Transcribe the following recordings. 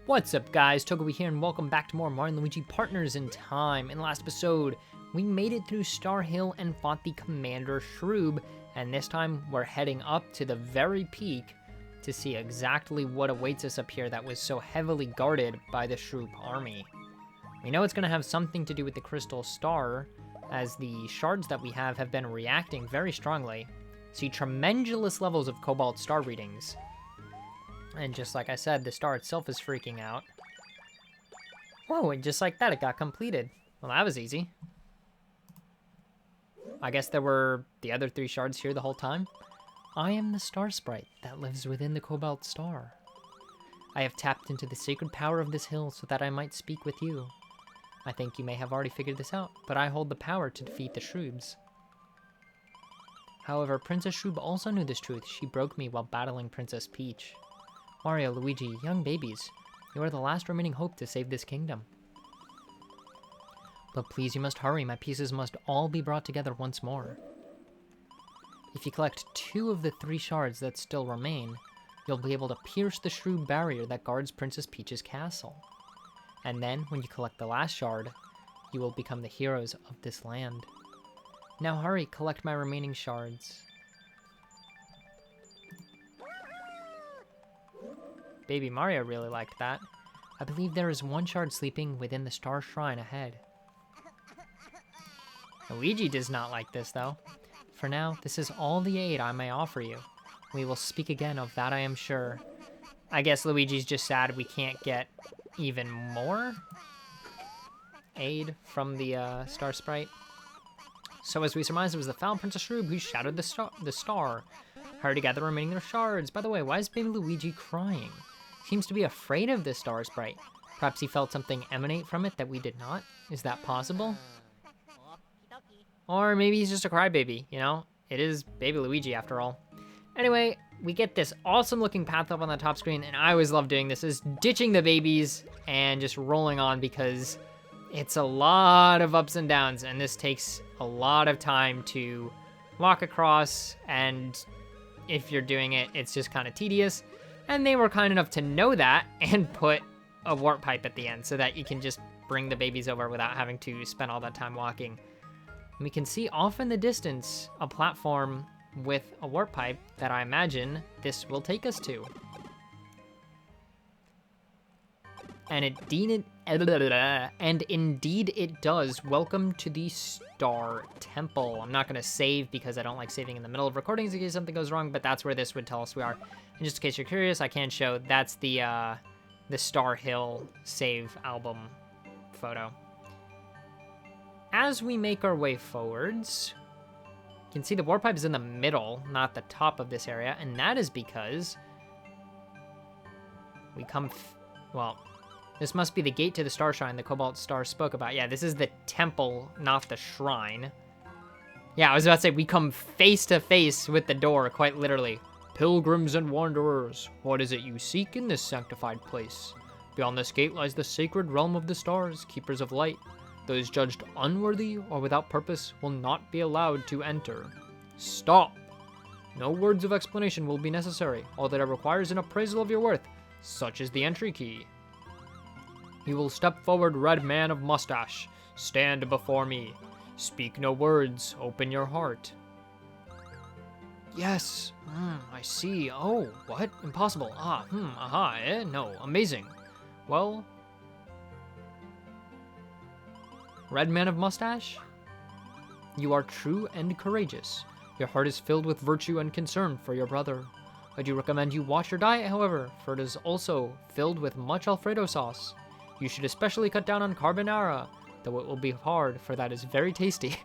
What's up guys, Togepi here and welcome back to more Mario and Luigi Partners in Time. In the last episode, we made it through Star Hill and fought the Commander Shroob, and this time we're heading up to the very peak to see exactly what awaits us up here that was so heavily guarded by the Shroob army. We know it's going to have something to do with the Crystal Star, as the shards that we have been reacting very strongly. See tremendous levels of Cobalt Star readings. And just like I said, the star itself is freaking out. Whoa, and just like that, it got completed. Well, that was easy. I guess there were the other 3 shards here the whole time. I am the star sprite that lives within the Cobalt Star. I have tapped into the sacred power of this hill so that I might speak with you. I think you may have already figured this out, but I hold the power to defeat the Shroobs. However, Princess Shroob also knew this truth. She broke me while battling Princess Peach. Mario, Luigi, young babies, you are the last remaining hope to save this kingdom. But please, you must hurry. My pieces must all be brought together once more. If you collect 2 of the 3 shards that still remain, you'll be able to pierce the Shroob barrier that guards Princess Peach's castle. And then, when you collect the last shard, you will become the heroes of this land. Now hurry, collect my remaining shards. Baby Mario really liked that. I believe there is 1 shard sleeping within the Star Shrine ahead. Luigi does not like this, though. For now, this is all the aid I may offer you. We will speak again, of that I am sure. I guess Luigi's just sad we can't get even more aid from the Star Sprite. So as we surmise, it was the foul Princess Shroob who shattered the star. Hurry to gather remaining their shards. By the way, why is baby Luigi crying? Seems to be afraid of this Star Sprite. Perhaps he felt something emanate from it that we did not? Is that possible? Or maybe he's just a crybaby, you know? It is baby Luigi after all. Anyway, we get this awesome looking path up on the top screen, and I always love doing this, is ditching the babies and just rolling on because it's a lot of ups and downs, and this takes a lot of time to walk across, and if you're doing it, it's just kind of tedious. And they were kind enough to know that and put a warp pipe at the end so that you can just bring the babies over without having to spend all that time walking. And we can see off in the distance a platform with a warp pipe that I imagine this will take us to. And indeed it does. Welcome to the Star Temple. I'm not going to save because I don't like saving in the middle of recordings in case something goes wrong, but that's where this would tell us we are. And just in case you're curious, I can show that's the Star Hill save album photo. As we make our way forwards, you can see the warp pipe is in the middle, not the top of this area, and that is because we come, well, this must be the gate to the Star Shrine the Cobalt Star spoke about. Yeah, this is the temple, not the shrine. Yeah, I was about to say, we come face to face with the door, quite literally. Pilgrims and wanderers, what is it you seek in this sanctified place? Beyond this gate lies the sacred realm of the stars, keepers of light. Those judged unworthy or without purpose will not be allowed to enter. Stop! No words of explanation will be necessary. All that it requires an appraisal of your worth, such as the entry key. You will step forward, red man of mustache. Stand before me. Speak no words. Open your heart. Yes. I see. Oh, what? Impossible. Aha. No. Amazing. Well, red man of mustache? You are true and courageous. Your heart is filled with virtue and concern for your brother. I do recommend you watch your diet, however, for it is also filled with much Alfredo sauce. You should especially cut down on carbonara, though it will be hard, for that is very tasty.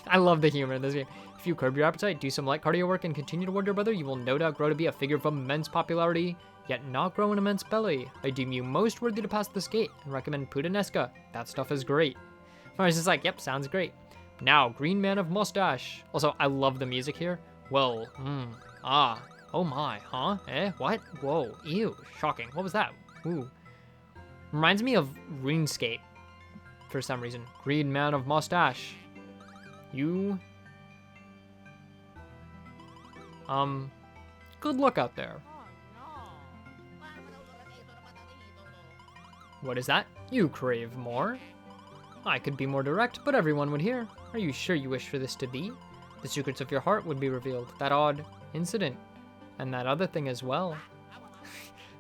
I love the humor in this game. If you curb your appetite, do some light cardio work, and continue toward your brother, you will no doubt grow to be a figure of immense popularity, yet not grow an immense belly. I deem you most worthy to pass this gate, and recommend Puttanesca. That stuff is great. I was just like, yep, sounds great. Now, green man of mustache. Also, I love the music here. Well, oh my, huh? What? Whoa, ew, shocking. What was that? Ooh. Reminds me of RuneScape for some reason. Green man of mustache. You... good luck out there. What is that? You crave more? I could be more direct, but everyone would hear. Are you sure you wish for this to be? The secrets of your heart would be revealed. That odd incident. And that other thing as well.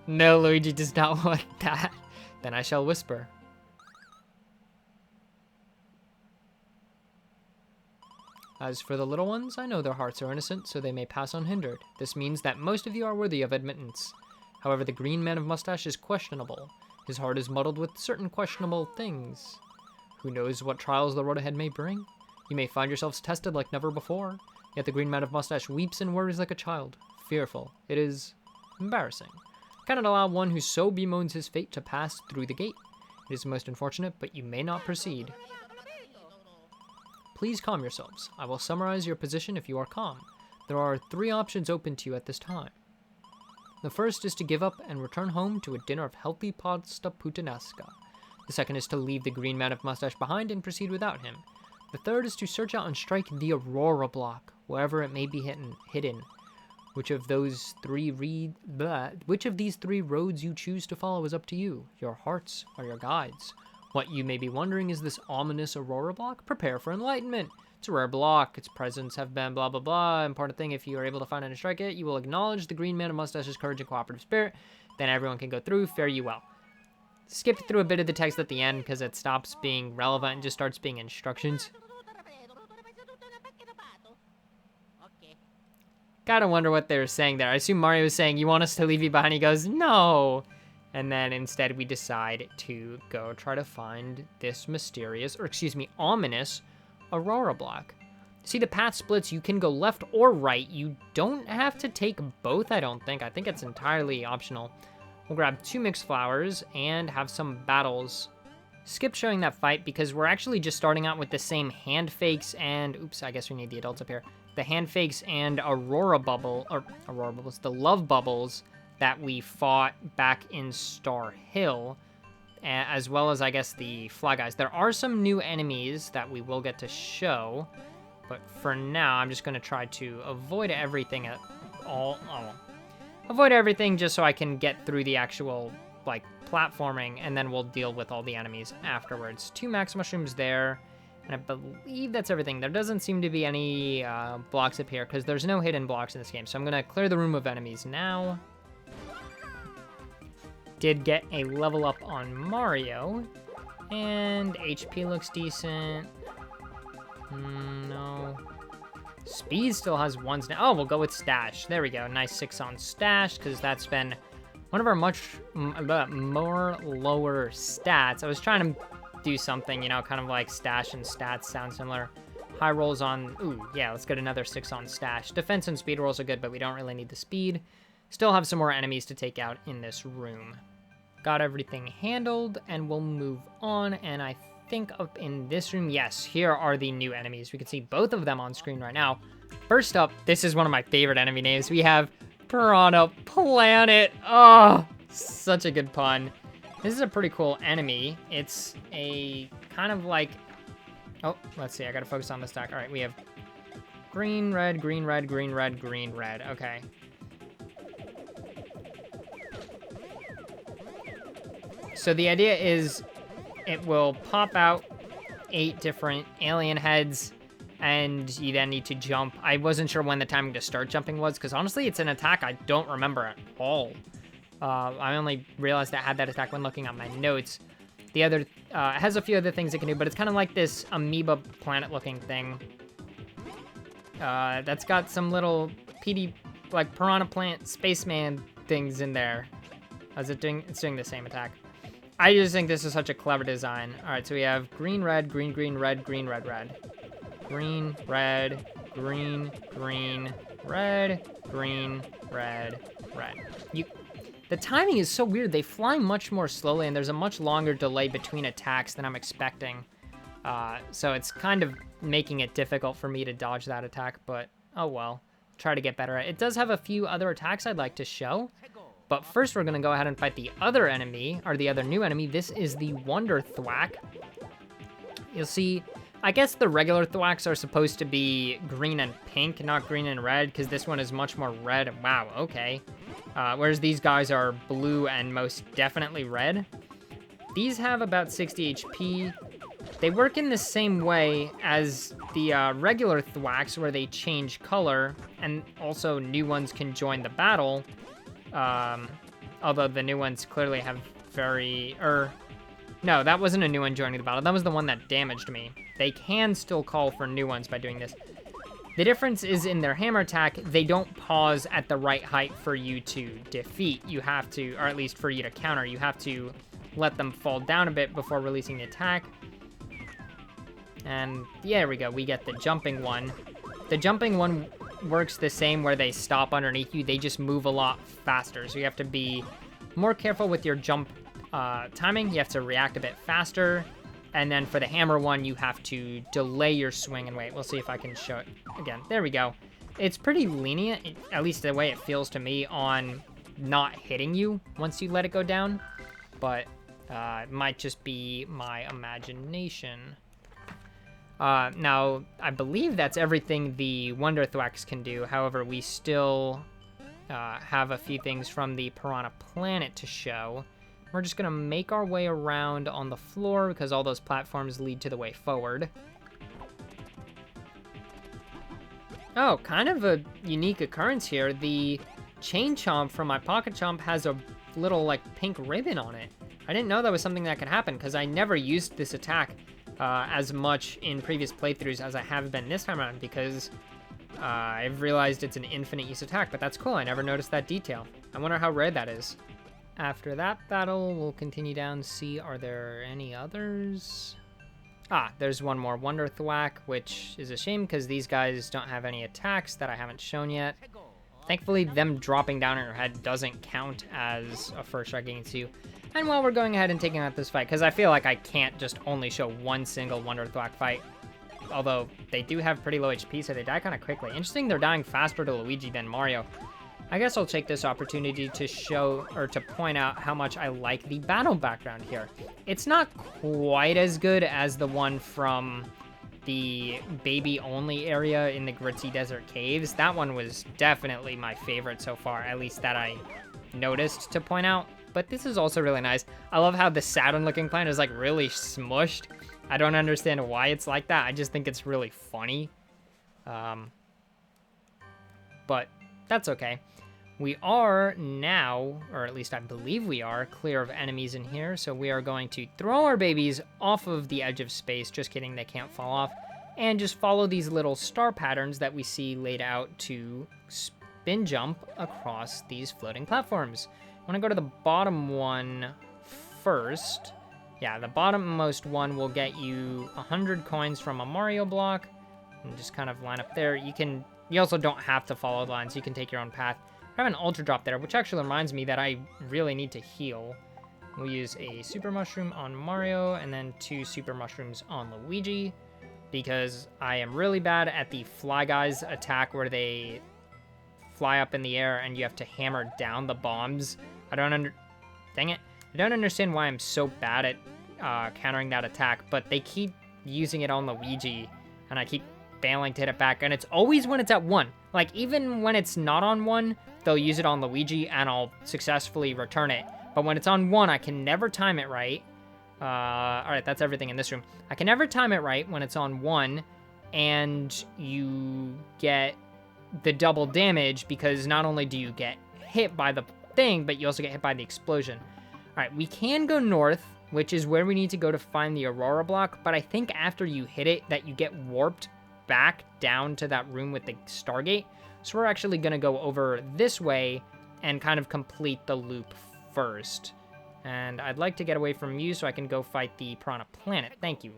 No, Luigi does not want that. Then I shall whisper. As for the little ones, I know their hearts are innocent, so they may pass unhindered. This means that most of you are worthy of admittance. However, the green man of mustache is questionable. His heart is muddled with certain questionable things. Who knows what trials the road ahead may bring? You may find yourselves tested like never before. Yet the green man of mustache weeps and worries like a child. Fearful. It is embarrassing. Cannot allow one who so bemoans his fate to pass through the gate. It is most unfortunate, but you may not proceed. Please calm yourselves. I will summarize your position if you are calm. There are 3 options open to you at this time. The first is to give up and return home to a dinner of healthy pasta puttanesca. The second is to leave the green man of mustache behind and proceed without him. The third is to search out and strike the Aurora block, wherever it may be hidden. Which of these 3 roads you choose to follow is up to you. Your hearts are your guides. What you may be wondering is this ominous Aurora block? Prepare for enlightenment. It's a rare block. Its presence have been blah blah blah. Important thing, if you are able to find it and strike it, you will acknowledge the green man of mustache's courage and cooperative spirit. Then everyone can go through. Fare you well. Skipped through a bit of the text at the end because it stops being relevant and just starts being instructions. Gotta wonder what they were saying there. I assume Mario was saying, you want us to leave you behind? He goes, no. And then instead we decide to go try to find this mysterious, or excuse me, ominous Aurora block. See, the path splits. You can go left or right. You don't have to take both, I don't think. I think it's entirely optional. We'll grab 2 mixed flowers and have some battles. Skip showing that fight because we're actually just starting out with the same hand fakes and... Oops, I guess we need the adults up here. The hand fakes and the love bubbles that we fought back in Star Hill, as well as, I guess, the Fly Guys. There are some new enemies that we will get to show, but for now, I'm just going to try to avoid everything at all. Avoid everything just so I can get through the actual, like, platforming, and then we'll deal with all the enemies afterwards. 2 max mushrooms there, and I believe that's everything. There doesn't seem to be any blocks up here, because there's no hidden blocks in this game, so I'm going to clear the room of enemies now. Did get a level up on Mario, and HP looks decent. No. Speed still has 1s now. Oh, we'll go with Stash. There we go. Nice 6 on Stash, because that's been one of our much more lower stats. I was trying to do something, you know, kind of like Stash and Stats sound similar. High rolls on... Ooh, yeah, let's get another 6 on Stash. Defense and speed rolls are good, but we don't really need the speed. Still have some more enemies to take out in this room. Got everything handled, and we'll move on, and I think up in this room, yes, here are the new enemies. We can see both of them on screen right now. First up, this is one of my favorite enemy names. We have Piranha Planet. Oh, such a good pun. This is a pretty cool enemy. It's a kind of like... Oh, let's see. I gotta focus on this deck. All right, we have green, red, green, red, green, red, green, red. Okay. So the idea is it will pop out 8 different alien heads, and you then need to jump. I wasn't sure when the timing to start jumping was, because honestly, it's an attack I don't remember at all. I only realized I had that attack when looking at my notes. The other, it has a few other things it can do, but it's kind of like this amoeba planet-looking thing. That's got some little like piranha plant spaceman things in there. How's it doing? It's doing the same attack. I just think this is such a clever design. All right, so we have green, red, green, green, red, green, red, red. Green, red, green, green, red, green, red, red. The timing is so weird. They fly much more slowly, and there's a much longer delay between attacks than I'm expecting. So it's kind of making it difficult for me to dodge that attack, but oh well. Try to get better at it. It does have a few other attacks I'd like to show. But first, we're going to go ahead and fight the other enemy, or the other new enemy. This is the Wonder Thwack. You'll see, I guess the regular Thwacks are supposed to be green and pink, not green and red, because this one is much more red. Wow, okay. Whereas these guys are blue and most definitely red. these have about 60 HP. They work in the same way as the regular thwacks, where they change color, and also new ones can join the battle. Although the new ones clearly have no, that wasn't a new one joining the battle. That was the one that damaged me. They can still call for new ones by doing this. The difference is in their hammer attack, they don't pause at the right height for you to defeat. You have to, or at least for you to counter, you have to let them fall down a bit before releasing the attack. And yeah, there we go, we get the jumping one. The jumping one works the same where they stop underneath you, they just move a lot faster. So you have to be more careful with your jump timing, you have to react a bit faster. And then for the hammer one, you have to delay your swing and wait. We'll see if I can show it again. There we go. It's pretty lenient, at least the way it feels to me, on not hitting you once you let it go down. But it might just be my imagination. Now, I believe that's everything the Wonder Thwacks can do. However, we still have a few things from the Piranha Planet to show. We're just gonna make our way around on the floor because all those platforms lead to the way forward. Oh, kind of a unique occurrence here. The Chain Chomp from my Pocket Chomp has a little, like, pink ribbon on it. I didn't know that was something that could happen because I never used this attack as much in previous playthroughs as I have been this time around because I've realized it's an infinite use attack, but that's cool. I never noticed that detail. I wonder how rare that is. After that battle, we'll continue down, see are there any others? Ah, there's one more Wonder Thwack, which is a shame because these guys don't have any attacks that I haven't shown yet. Thankfully, them dropping down on your head doesn't count as a first strike against you. And while we're going ahead and taking out this fight, because I feel like I can't just only show one single Wonder Thwack fight, although they do have pretty low HP, so they die kind of quickly. Interesting, they're dying faster to Luigi than Mario. I guess I'll take this opportunity to show, or to point out how much I like the battle background here. It's not quite as good as the one from the baby-only area in the Gritzy Desert Caves. That one was definitely my favorite so far, at least that I noticed to point out. But this is also really nice. I love how the Saturn-looking planet is, like, really smushed. I don't understand why it's like that. I just think it's really funny. But that's okay. We are now, or at least I believe we are, clear of enemies in here, so we are going to throw our babies off of the edge of space, just kidding, they can't fall off, and just follow these little star patterns that we see laid out to spin jump across these floating platforms. I want to go to the bottom one first. Yeah, the bottommost one will get you 100 coins from a Mario block, and just kind of line up there. You also don't have to follow the lines, you can take your own path. I have an Ultra Drop there, which actually reminds me that I really need to heal. We'll use a Super Mushroom on Mario, and then 2 Super Mushrooms on Luigi, because I am really bad at the Fly Guys attack where they fly up in the air and you have to hammer down the bombs. Dang it. I don't understand why I'm so bad at countering that attack, but they keep using it on Luigi, and I keep failing to hit it back, and it's always when it's at 1. Like, even when it's not on 1, they'll use it on Luigi, and I'll successfully return it. But when it's on 1, I can never time it right. Alright, that's everything in this room. I can never time it right when it's on 1, and you get the double damage, because not only do you get hit by the thing, but you also get hit by the explosion. Alright, we can go north, which is where we need to go to find the Aurora block, but I think after you hit it, that you get warped back down to that room with the Stargate. So we're actually going to go over this way and kind of complete the loop first. And I'd like to get away from you so I can go fight the Piranha Planet. Thank you.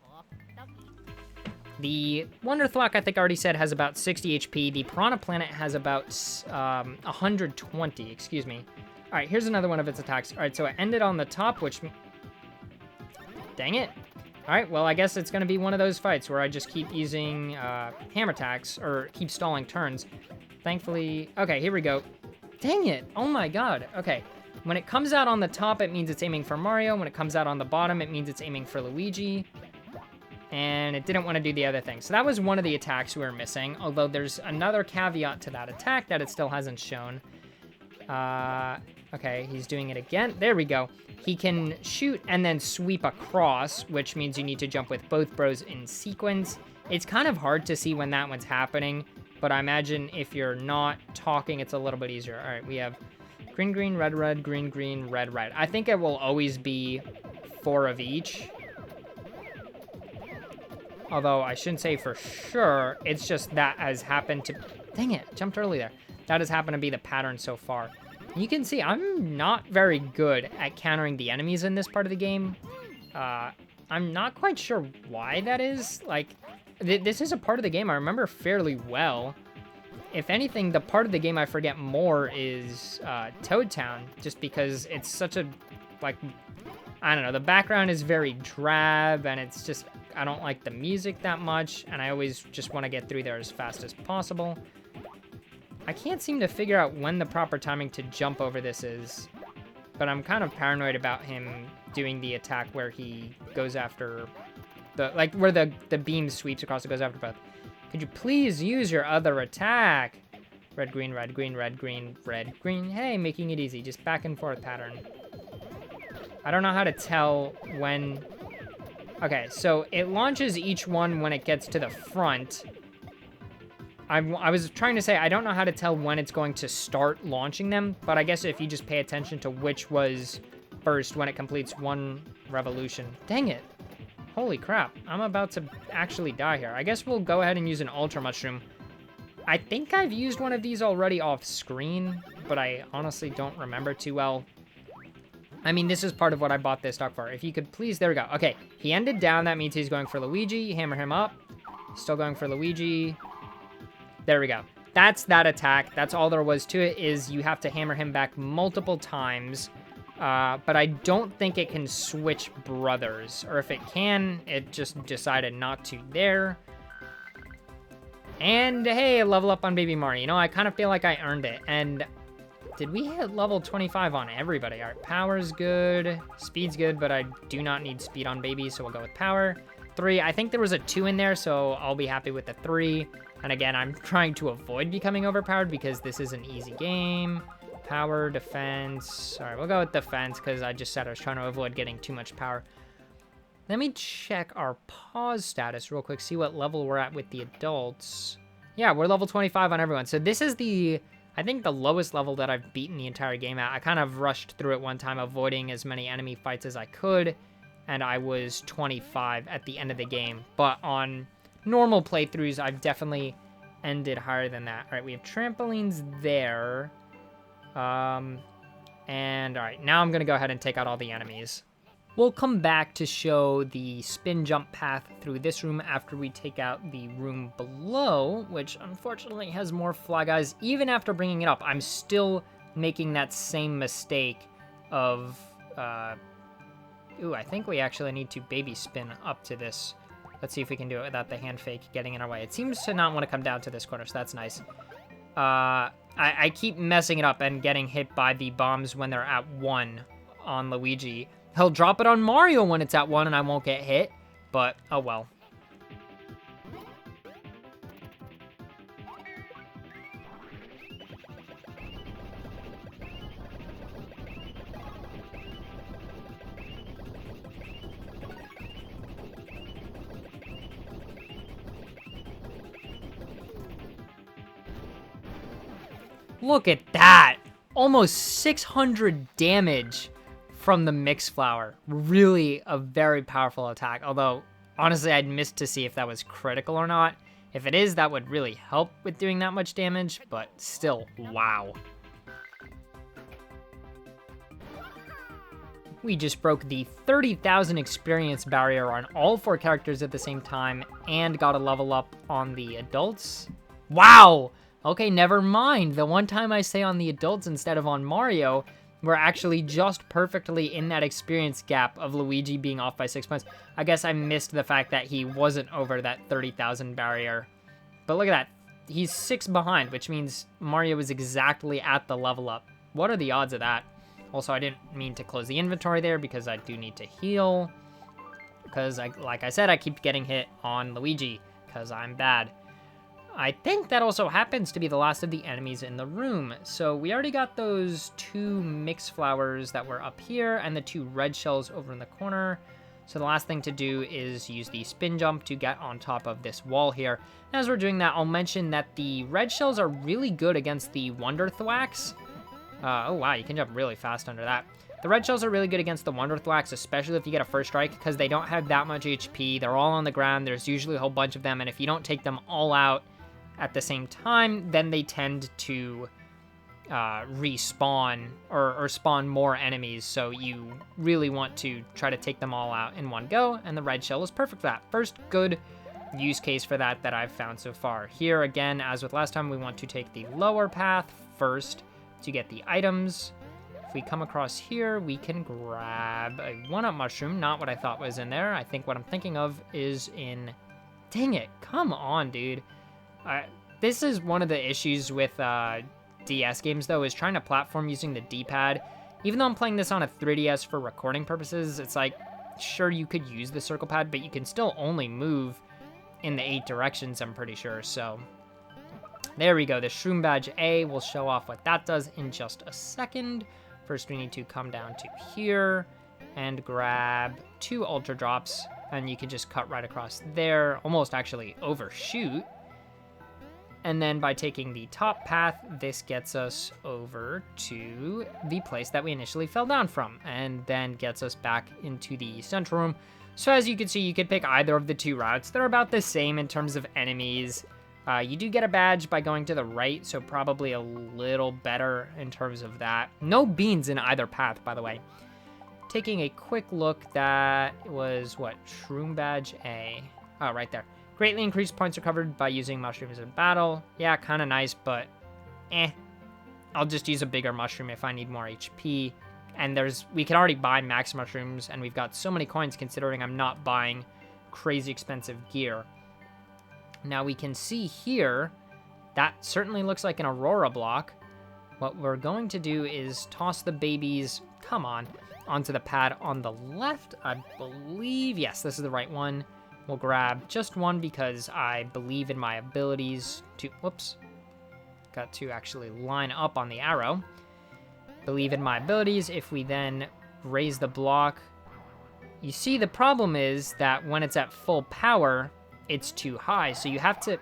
The Wonder Thwack, I think I already said, has about 60 HP. The Piranha Planet has about 120, excuse me. All right, here's another one of its attacks. All right, so it ended on the top, which... Dang it. All right, well, I guess it's going to be one of those fights where I just keep using hammer attacks, or keep stalling turns. Thankfully... Okay, here we go. Dang it. Oh, my God. Okay. When it comes out on the top, it means it's aiming for Mario. When it comes out on the bottom, it means it's aiming for Luigi. And it didn't want to do the other thing. So that was one of the attacks we were missing, although there's another caveat to that attack that it still hasn't shown. Okay, he's doing it again. There we go. He can shoot and then sweep across, which means you need to jump with both bros in sequence. It's kind of hard to see when that one's happening, but I imagine if you're not talking, it's a little bit easier. All right, we have green, green, red, red, green, green, red, red. I think it will always be 4 of each. Although I shouldn't say for sure. It's just that has happened to... Dang it, jumped early there. That has happened to be the pattern so far. You can see I'm not very good at countering the enemies in this part of the game. I'm not quite sure why that is. Like, this is a part of the game I remember fairly well. If anything, the part of the game I forget more is Toad Town, just because it's such a, like, I don't know, the background is very drab, and it's just, I don't like the music that much, and I always just want to get through there as fast as possible. I can't seem to figure out when the proper timing to jump over this is, but I'm kind of paranoid about him doing the attack where he goes after the, like, where the beam sweeps across and goes after both. Could you please use your other attack? Red, green, red, green, red, green, red, green. Hey, making it easy. Just back and forth pattern. I don't know how to tell when... Okay, so it launches each one when it gets to the front. I was trying to say I don't know how to tell when it's going to start launching them, but I guess if you just pay attention to which was first when it completes one revolution. Dang it. Holy crap. I'm about to actually die here. I guess we'll go ahead and use an Ultra Mushroom. I think I've used one of these already off screen, but I honestly don't remember too well. I mean, this is part of what I bought this stock for. If you could please, there we go. Okay, he ended down. That means he's going for Luigi. Hammer him up. Still going for Luigi. There we go. That's that attack. That's all there was to it, is you have to hammer him back multiple times. But I don't think it can switch brothers. Or if it can, it just decided not to there. And hey, level up on Baby Mario. You know, I kind of feel like I earned it. And did we hit level 25 on everybody? All right, power's good. Speed's good, but I do not need speed on Baby, so we'll go with power. 3, I think there was a 2 in there, so I'll be happy with the 3. And again, I'm trying to avoid becoming overpowered because this is an easy game. Power, defense. All right, we'll go with defense because I just said I was trying to avoid getting too much power. Let me check our pause status real quick, see what level we're at with the adults. Yeah, we're level 25 on everyone. So this is the, I think, the lowest level that I've beaten the entire game at. I kind of rushed through it one time, avoiding as many enemy fights as I could, and I was 25 at the end of the game. But on normal playthroughs, I've definitely ended higher than that. All right, we have trampolines there. And all right, now I'm going to go ahead and take out all the enemies. We'll come back to show the spin jump path through this room after we take out the room below, which unfortunately has more Fly Guys. Even after bringing it up, I'm still making that same mistake of, ooh, I think we actually need to baby spin up to this. Let's see if we can do it without the hand fake getting in our way. It seems to not want to come down to this corner, so that's nice. I keep messing it up and getting hit by the bombs when they're at 1 on Luigi. He'll drop it on Mario when it's at 1 and I won't get hit, but oh well. Look at that! Almost 600 damage from the Mix Flower. Really a very powerful attack, although honestly I'd missed to see if that was critical or not. If it is, that would really help with doing that much damage, but still, wow. We just broke the 30,000 experience barrier on all 4 characters at the same time and got a level up on the adults. Wow! Okay, never mind. The one time I say on the adults instead of on Mario, we're actually just perfectly in that experience gap of Luigi being off by 6 points. I guess I missed the fact that he wasn't over that 30,000 barrier. But look at that. He's 6 behind, which means Mario is exactly at the level up. What are the odds of that? Also, I didn't mean to close the inventory there because I do need to heal. Because, like I said, I keep getting hit on Luigi because I'm bad. I think that also happens to be the last of the enemies in the room. So we already got those 2 mixed flowers that were up here and the 2 red shells over in the corner. So the last thing to do is use the spin jump to get on top of this wall here. As we're doing that, I'll mention that the red shells are really good against the Wonder Thwacks. Oh wow, you can jump really fast under that. The red shells are really good against the Wonder Thwacks, especially if you get a first strike, because they don't have that much HP. They're all on the ground. There's usually a whole bunch of them, and if you don't take them all out at the same time, then they tend to respawn or spawn more enemies, so you really want to try to take them all out in one go, and the red shell is perfect for that. First good use case for that I've found so far. Here again, as with last time, we want to take the lower path first to get the items. If we come across here, we can grab a 1-up mushroom, not what I thought was in there. I think what I'm thinking of is in... Dang it, come on, dude. This is one of the issues with DS games, though, is trying to platform using the D-pad. Even though I'm playing this on a 3DS for recording purposes, it's like, sure, you could use the circle pad, but you can still only move in the 8 directions, I'm pretty sure. So there we go. The Shroom Badge A will show off what that does in just a second. First, we need to come down to here and grab 2 Ultra Drops, and you can just cut right across there, almost actually overshoot. And then by taking the top path, this gets us over to the place that we initially fell down from, and then gets us back into the central room. So as you can see, you could pick either of the 2 routes. They're about the same in terms of enemies. You do get a badge by going to the right, so probably a little better in terms of that. No beans in either path, by the way. Taking a quick look, that was, what, Shroom Badge A. Oh, right there. Greatly increased points recovered by using mushrooms in battle. Yeah, kind of nice, but I'll just use a bigger mushroom if I need more HP. And we can already buy max mushrooms, and we've got so many coins considering I'm not buying crazy expensive gear. Now we can see here, that certainly looks like an Aurora block. What we're going to do is toss the babies, come on, onto the pad on the left, I believe. Yes, this is the right one. We'll grab just one because I believe in my abilities to, whoops, got to actually line up on the arrow. Believe in my abilities. If we then raise the block, you see the problem is that when it's at full power, it's too high. So you have to,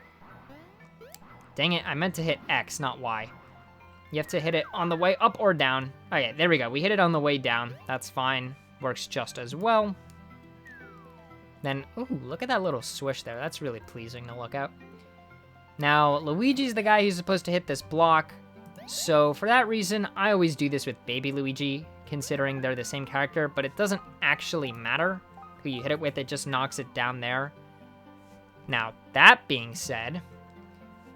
dang it, I meant to hit X, not Y. You have to hit it on the way up or down. Okay, there we go. We hit it on the way down. That's fine. Works just as well. Then, ooh, look at that little swish there. That's really pleasing to look at. Now, Luigi's the guy who's supposed to hit this block. So for that reason, I always do this with Baby Luigi, considering they're the same character, but it doesn't actually matter who you hit it with. It just knocks it down there. Now, that being said,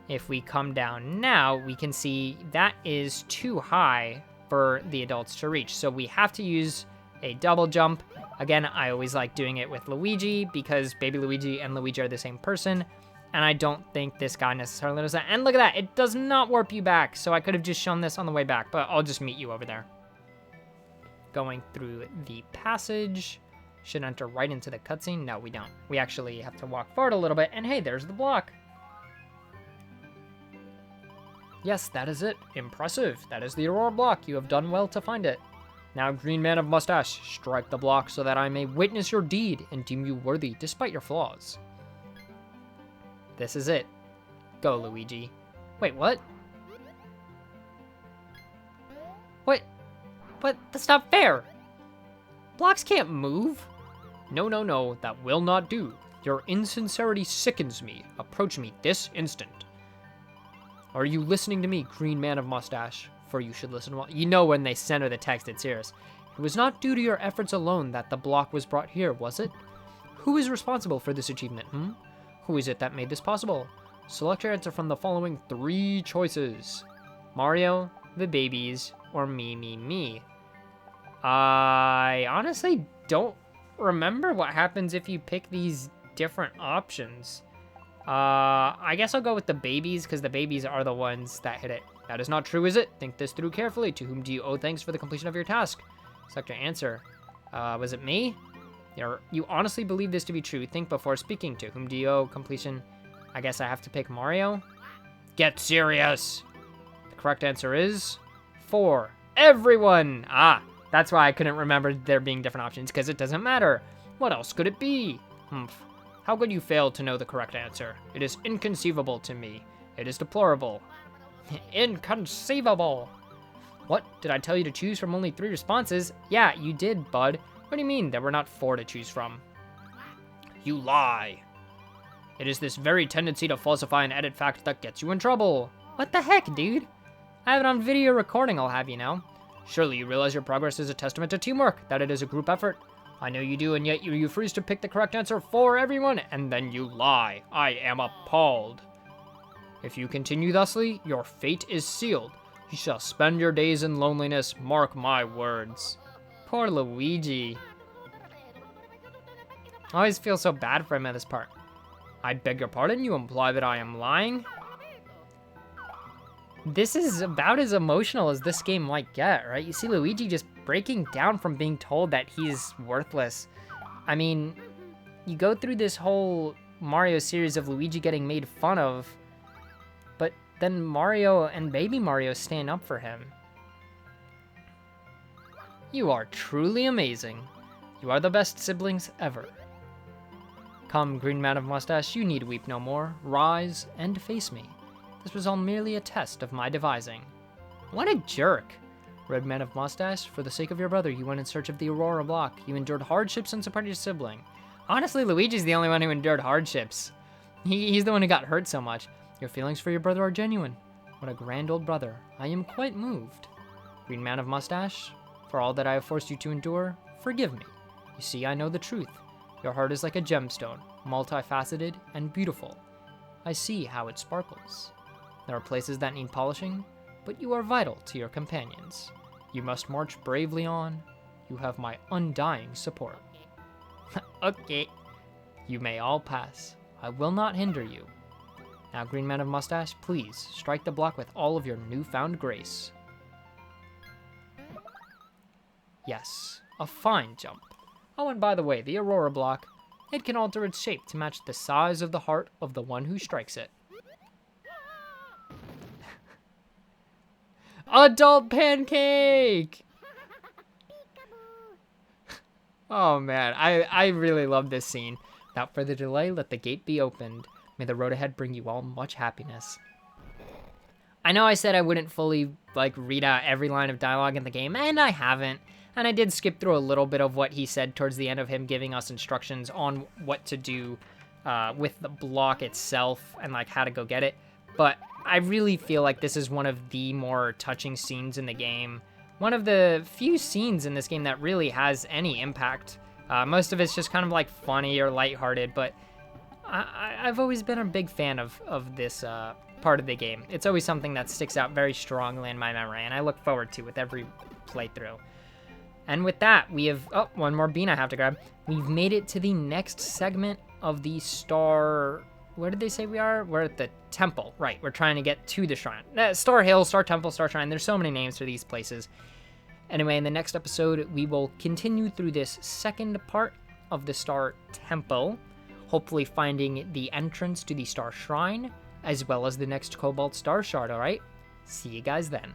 if we come down now, we can see that is too high for the adults to reach. So we have to use a double jump. Again, I always like doing it with Luigi because Baby Luigi and Luigi are the same person. And I don't think this guy necessarily does that. And look at that, it does not warp you back. So I could have just shown this on the way back, but I'll just meet you over there. Going through the passage. Should enter right into the cutscene. No, we don't. We actually have to walk forward a little bit. And hey, there's the block. Yes, that is it. Impressive. That is the Aurora block. You have done well to find it. Now, Green Man of Mustache, strike the block so that I may witness your deed and deem you worthy despite your flaws. This is it. Go, Luigi. Wait, what? What? But that's not fair. Blocks can't move. No, no, no, that will not do. Your insincerity sickens me. Approach me this instant. Are you listening to me, Green Man of Mustache? For you should listen well. You know when they center the text, it's serious. It was not due to your efforts alone that the block was brought here, was it? Who is responsible for this achievement, Who is it that made this possible? Select your answer from the following 3 choices. Mario, the babies, or me. I honestly don't remember what happens if you pick these different options. I guess I'll go with the babies, because the babies are the ones that hit it. That is not true, is it? Think this through carefully. To whom do you owe thanks for the completion of your task? Select your answer. Was it me? You honestly believe this to be true. Think before speaking. To whom do you owe completion I guess I have to pick Mario? Get serious! The correct answer is 4. Everyone! Ah, that's why I couldn't remember there being different options, because it doesn't matter. What else could it be? Humph. How could you fail to know the correct answer? It is inconceivable to me. It is deplorable. Inconceivable! What? Did I tell you to choose from only 3 responses? Yeah, you did, bud. What do you mean there were not 4 to choose from? You lie. It is this very tendency to falsify and edit fact that gets you in trouble. What the heck, dude? I have it on video recording, I'll have you know. Surely you realize your progress is a testament to teamwork, that it is a group effort. I know you do, and yet you refuse to pick the correct answer for everyone, and then you lie. I am appalled. If you continue thusly, your fate is sealed. You shall spend your days in loneliness, mark my words. Poor Luigi. I always feel so bad for him at this part. I beg your pardon, you imply that I am lying? This is about as emotional as this game might get, right? You see Luigi just breaking down from being told that he's worthless. I mean, you go through this whole Mario series of Luigi getting made fun of, but then Mario and Baby Mario stand up for him. You are truly amazing. You are the best siblings ever. Come, Green Man of Mustache, you need weep no more. Rise and face me. This was all merely a test of my devising. What a jerk. Red Man of Mustache, for the sake of your brother, you went in search of the Aurora Block. You endured hardships and supported your sibling. Honestly, Luigi's the only one who endured hardships. He's the one who got hurt so much. Your feelings for your brother are genuine. What a grand old brother. I am quite moved. Green Man of Mustache, for all that I have forced you to endure, forgive me. You see, I know the truth. Your heart is like a gemstone, multifaceted and beautiful. I see how it sparkles. There are places that need polishing, but you are vital to your companions. You must march bravely on. You have my undying support. Okay. You may all pass. I will not hinder you. Now, Green Man of Mustache, please strike the block with all of your newfound grace. Yes, a fine jump. Oh, and by the way, the Aurora Block, it can alter its shape to match the size of the heart of the one who strikes it. Adult pancake! Oh man, I really love this scene. Without further delay, let the gate be opened. May the road ahead bring you all much happiness. I know I said I wouldn't fully read out every line of dialogue in the game, and I haven't. And I did skip through a little bit of what he said towards the end of him giving us instructions on what to do with the block itself and how to go get it. But I really feel like this is one of the more touching scenes in the game. One of the few scenes in this game that really has any impact. Most of it's just kind of funny or lighthearted, but I've always been a big fan of this part of the game. It's always something that sticks out very strongly in my memory, and I look forward to with every playthrough. And with that, we have... Oh, one more bean I have to grab. We've made it to the next segment of the Star... Where did they say we are? We're at the temple. Right, we're trying to get to the shrine. Star Hill, Star Temple, Star Shrine. There's so many names for these places. Anyway, in the next episode, we will continue through this second part of the Star Temple, hopefully finding the entrance to the Star Shrine, as well as the next Cobalt Star Shard, alright? See you guys then.